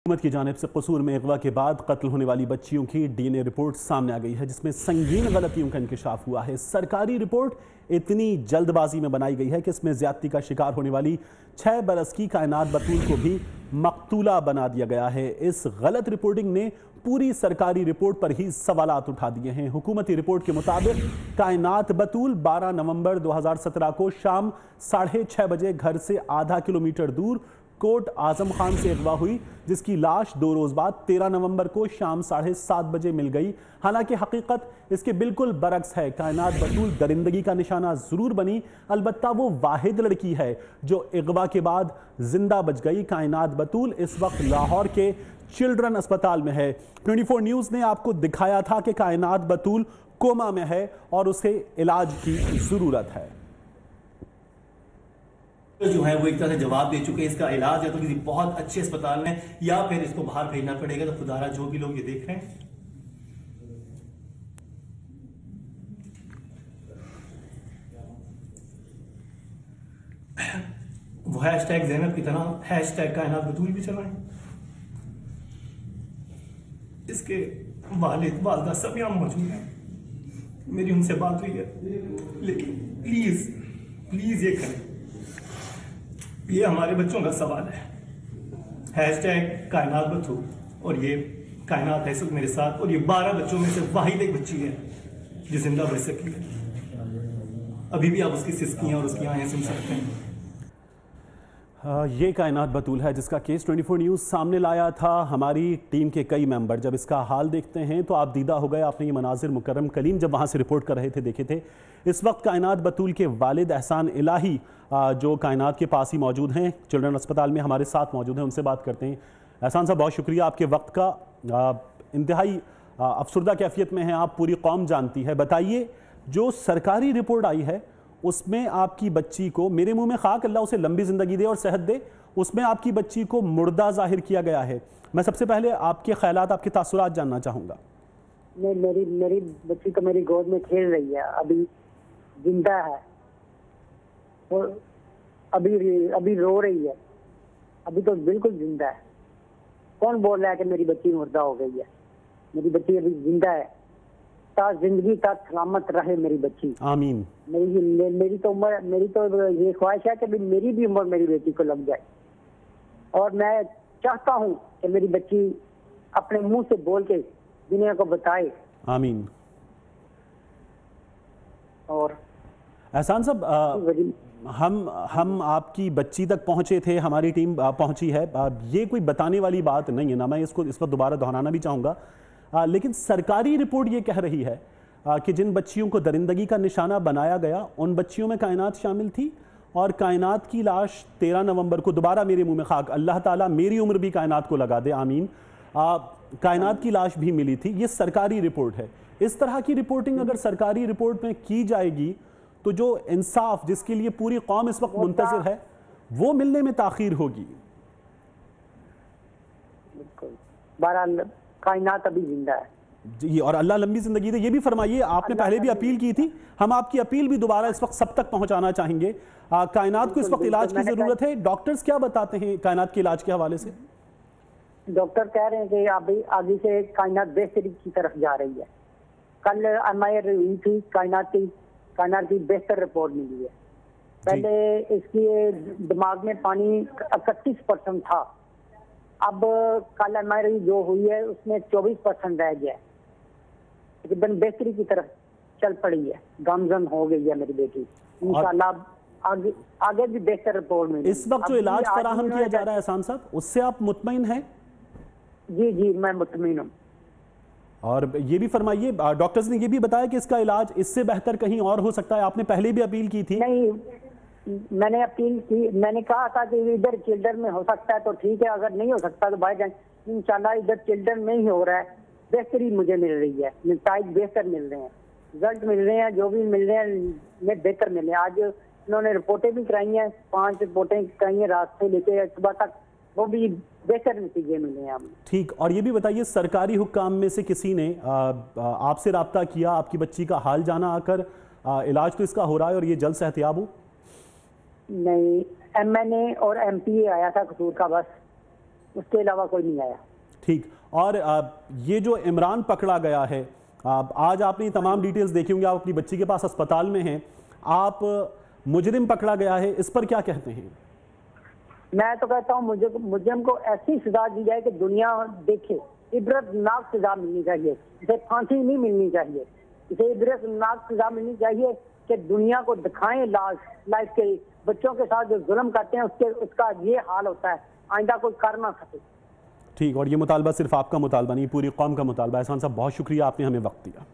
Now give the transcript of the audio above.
हुकूमत की जानिब से कसूर में अगवा के बाद कत्ल होने वाली बच्चियों की डीएनए रिपोर्ट सामने आ गई है, जिसमें संगीन गलतियों का इंकशाफ हुआ है। सरकारी रिपोर्ट इतनी जल्दबाजी में बनाई गई है कि इसमें ज्यादती का शिकार होने वाली 6 बरस की कायनात बतूल को भी मकतूला बना दिया गया है। इस गलत रिपोर्टिंग ने पूरी सरकारी रिपोर्ट पर ही सवालात उठा दिए हैं। हुकूमती रिपोर्ट के मुताबिक कायनात बतूल 12 नवंबर 2017 को शाम 6:30 बजे घर से आधा किलोमीटर दूर कोट आजम खान से अगवा हुई, जिसकी लाश 2 रोज बाद 13 नवंबर को शाम 7:30 बजे मिल गई। हालांकि हकीकत इसके बिल्कुल बरक्स है। कायनात बतूल दरिंदगी का निशाना जरूर बनी, अलबत्ता वो वाहिद लड़की है जो अगवा के बाद जिंदा बच गई। कायनात बतूल इस वक्त लाहौर के चिल्ड्रन अस्पताल में है। 24 न्यूज ने आपको दिखाया था कि कायनात बतूल कोमा में है और उसे इलाज की जरूरत है। जो है वो एक तरह से जवाब दे चुके हैं। इसका इलाज या तो किसी बहुत अच्छे अस्पताल में या फिर इसको बाहर भेजना पड़ेगा। तो खुदारा जो भी लोग ये देख रहे हैं, वो हैशटैग ज़ैनब की तरह हैशटैग कायनात बतूल भी चलाएं। इसके वालिद वालदा सब यहाँ मौजूद हैं, मेरी उनसे बात हुई है, लेकिन प्लीज प्लीज ये करें। ये हमारे बच्चों का सवाल है। हैशटैग कायनात बतूल और ये कायनात है सब मेरे साथ, और ये 12 बच्चों में से वाहिद एक बच्ची है जो जिंदा बच सकी है। अभी भी आप उसकी सिसकियां और उसकी आंखें सुन सकते हैं। ये कायनात बतूल है जिसका केस 24 न्यूज़ सामने लाया था। हमारी टीम के कई मेंबर जब इसका हाल देखते हैं तो आप दीदा हो गए। आपने ये मनाजिर मुकर्रम कलीम जब वहाँ से रिपोर्ट कर रहे थे देखे थे। इस वक्त कायनात बतूल के वालिद एहसान इलाही जो कायनात के पास ही मौजूद हैं, चिल्ड्रन अस्पताल में हमारे साथ मौजूद हैं, उनसे बात करते हैं। एहसान साहब, बहुत शुक्रिया आपके वक्त का। इंतहाई अफसरदा कैफियत में हैं आप, पूरी कौम जानती है। बताइए, जो सरकारी रिपोर्ट आई है उसमें आपकी बच्ची को, मेरे मुंह में खाक, अल्लाह उसे लंबी जिंदगी दे और सेहत दे, उसमें आपकी बच्ची को मुर्दा जाहिर किया गया है। मैं सबसे पहले आपके ख्यालात, आपके तासुरात जानना चाहूँगा। मेरी बच्ची तो मेरी गोद में खेल रही है, अभी जिंदा है और अभी रो रही है, अभी तो बिल्कुल जिंदा है। कौन बोल रहा है कि मेरी बच्ची मुर्दा हो गई है? मेरी बच्ची अभी जिंदा है। जिंदगी का सलामत रहे मेरी बच्ची, आमीन। मेरी तो ये ख्वाहिश है कि मेरी भी उम्र मेरी बेटी को लग जाए, और मैं चाहता हूँ कि मेरी बच्ची अपने मुंह से बोल के दुनिया को बताए, आमीन। और एहसान साहब, हम आपकी बच्ची तक पहुंचे थे, हमारी टीम पहुंची है। ये कोई बताने वाली बात नहीं है ना, मैं इसको इस पर दोबारा दोहराना भी चाहूँगा। लेकिन सरकारी रिपोर्ट ये कह रही है कि जिन बच्चियों को दरिंदगी का निशाना बनाया गया उन बच्चियों में कायनात शामिल थी, और कायनात की लाश 13 नवंबर को, दोबारा मेरे मुंह में खाक, अल्लाह ताला मेरी उम्र भी कायनात को लगा दे, आमीन, कायनात की लाश भी मिली थी। ये सरकारी रिपोर्ट है। इस तरह की रिपोर्टिंग अगर सरकारी रिपोर्ट में की जाएगी तो जो इंसाफ जिसके लिए पूरी कौम इस वक्त मुंतज़िर है वो मिलने में ताखीर होगी। कायनात अभी जिंदा है जी, और अल्लाह लंबी जिंदगी दे। ये भी फरमाइए, आपने पहले भी अपील की थी, हम आपकी अपील भी दोबारा इस वक्त सब तक पहुंचाना चाहेंगे। कायनात को इस वक्त इलाज की जरूरत है। डॉक्टर्स क्या बताते हैं कायनात के इलाज के हवाले से? डॉक्टर कह रहे हैं कि अभी आगे से कायनात बेहतरी की तरफ जा रही है। कल एमआईआर हुई थी, कायनात की बेहतर रिपोर्ट मिली है। पहले इसकी दिमाग में पानी 31% था, अब कल एमआईआर जो हुई है उसमें 24% रह गया है। एकदम बेहतरी की तरफ चल पड़ी है, गामजन हो गई है मेरी बेटी। इंशाल्लाह आगे भी बेहतर रिपोर्ट मिलेगी। इस वक्त जो इलाज फराहम किया जा रहा है एहसान साहब, उससे आप मुतमईन हैं? जी मैं मुतमईन हूँ। और ये भी फरमाइए, डॉक्टर्स ने ये भी बताया कि इसका इलाज इससे बेहतर कहीं और हो सकता है। आपने पहले भी अपील की थी। नहीं, मैंने अपील की, मैंने कहा था कि इधर चिल्ड्रन में हो सकता है तो ठीक है, अगर नहीं हो सकता तो भाई जान इंशाल्लाह इधर चिल्ड्रन में ही हो रहा है। बेहतरी मुझे मिल रही है, नताइज बेहतर मिल रहे हैं, रिजल्ट मिल रहे हैं, जो भी मिल रहे हैं बेहतर मिल रहे हैं। आज उन्होंने रिपोर्टें भी कराई हैं, 5 रिपोर्टें कराई हैं रात से लेकर सुबह तक, वो भी बेहतर नतीजे मिले हैं हमें। ठीक, और ये भी बताइए, सरकारी हुक्काम में से किसी ने आपसे रब्ता किया, आपकी बच्ची का हाल जाना आकर? इलाज तो इसका हो रहा है और ये जल्द सेहतियाब हो? नहीं, एमएनए और एमपीए आया था कसूर का, बस उसके अलावा कोई नहीं आया। ठीक, और ये जो इमरान पकड़ा गया है, आज आपने ये तमाम डिटेल्स देखी होंगी, आप अपनी बच्ची के पास अस्पताल में हैं, आप मुजरिम पकड़ा गया है, इस पर क्या कहते हैं? मैं तो कहता हूँ मुजरिम को ऐसी सजा दी जाए कि दुनिया देखे, इबरतनाक सजा मिलनी चाहिए, इसे फांसी नहीं मिलनी चाहिए, इसे इबरतनाक सजा मिलनी चाहिए कि दुनिया को दिखाएं लाइफ के बच्चों के साथ जो जुल्म करते हैं उसका ये हाल होता है, आइंदा कोई कर ना सके। ठीक, और ये मुतालबा सिर्फ आपका मुतालबा नहीं, पूरी कौम का मुतालबा है। एहसान साहब बहुत शुक्रिया, आपने हमें वक्त दिया।